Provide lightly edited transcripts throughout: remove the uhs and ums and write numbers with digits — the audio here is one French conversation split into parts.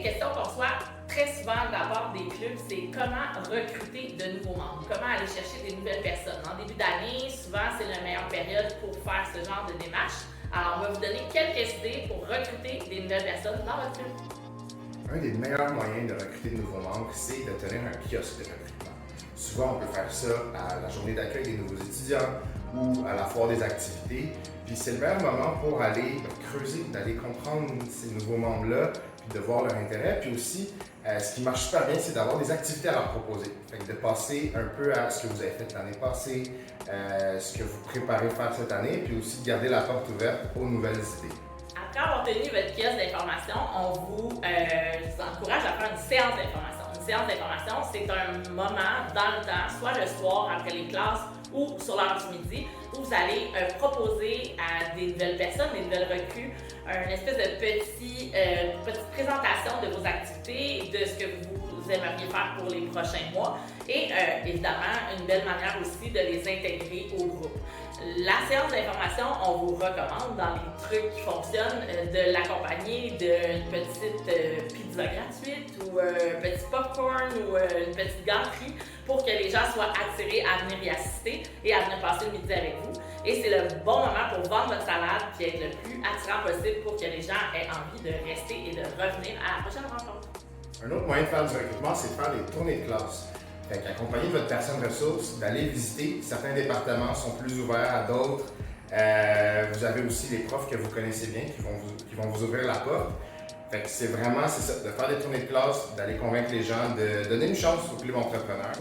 questions qu'on reçoit très souvent de la part des clubs, c'est comment recruter de nouveaux membres, comment aller chercher des nouvelles personnes. En début d'année, souvent, c'est la meilleure période pour faire ce genre de démarche. Alors, on va vous donner quelques idées pour recruter des nouvelles personnes dans votre club. Un des meilleurs moyens de recruter de nouveaux membres, c'est de tenir un kiosque de recrutement. Souvent, on peut faire ça à la journée d'accueil des nouveaux étudiants ou à la foire des activités. Puis c'est le meilleur moment pour aller creuser, d'aller comprendre ces nouveaux membres-là, puis de voir leur intérêt. Puis aussi, ce qui marche super bien, c'est d'avoir des activités à leur proposer. Fait que de passer un peu à ce que vous avez fait l'année passée, ce que vous préparez faire cette année, puis aussi de garder la porte ouverte aux nouvelles idées. Après avoir tenu votre kiosque d'information, on vous encourage à faire une séance d'information. Une séance d'information, c'est un moment dans le temps, soit le soir après les classes ou sur l'heure du midi, où vous allez proposer à des nouvelles personnes, des nouvelles recrues, une espèce de petite présentation de vos activités, de ce que vous aimeriez faire pour les prochains mois et évidemment une belle manière aussi de les intégrer au groupe. La séance d'information, on vous recommande dans les trucs qui fonctionnent de l'accompagner d'une petite pizza gratuite ou un petit popcorn ou une petite gâterie pour que les gens soient attirés à venir y assister et à venir passer le midi avec vous. Et c'est le bon moment pour vendre votre salade et être le plus attirant possible pour que les gens aient envie de rester et de revenir à la prochaine rencontre. Un autre moyen de faire du recrutement, c'est de faire des tournées de classe. Fait qu'accompagner votre personne ressource, d'aller visiter. Certains départements sont plus ouverts à d'autres. Vous avez aussi les profs que vous connaissez bien qui vont vous ouvrir la porte. Fait que c'est ça, de faire des tournées de classe, d'aller convaincre les gens, de donner une chance aux clubs entrepreneurs.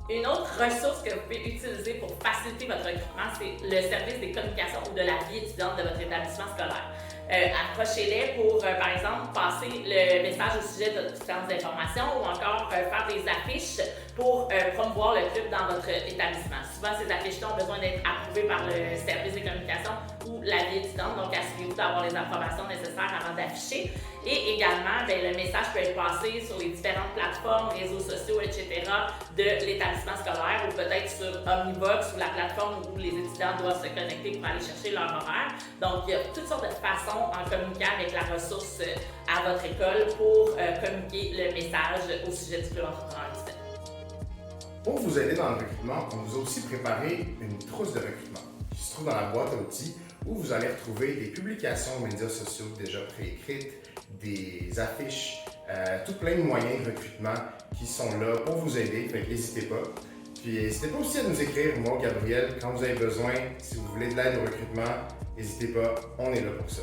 Une autre ressource que vous pouvez utiliser pour faciliter votre recrutement, c'est le service des communications ou de la vie étudiante de votre établissement scolaire. Approchez-les pour, par exemple, passer le message au sujet de différentes informations ou encore faire des affiches pour promouvoir le club dans votre établissement. Souvent, ces affiches-là ont besoin d'être approuvées par le service des communications ou la vie étudiante, donc assurez-vous d'avoir les informations nécessaires avant d'afficher. Et également, le message peut être passé sur les différentes plateformes, réseaux sociaux, etc. de l'établissement scolaire ou peut-être sur Omnibox ou la plateforme où les étudiants doivent se connecter pour aller chercher leur horaire. Donc, il y a toutes sortes de façons en communiquant avec la ressource à votre école pour communiquer le message au sujet du club entrepreneur du STEM. Pour vous aider dans le recrutement, on vous a aussi préparé une trousse de recrutement qui se trouve dans la boîte à outils où vous allez retrouver des publications aux médias sociaux déjà préécrites, des affiches, tout plein de moyens de recrutement qui sont là pour vous aider, fait n'hésitez pas. Puis n'hésitez pas aussi à nous écrire, moi, Gabriel, quand vous avez besoin, si vous voulez de l'aide au recrutement, n'hésitez pas, on est là pour ça.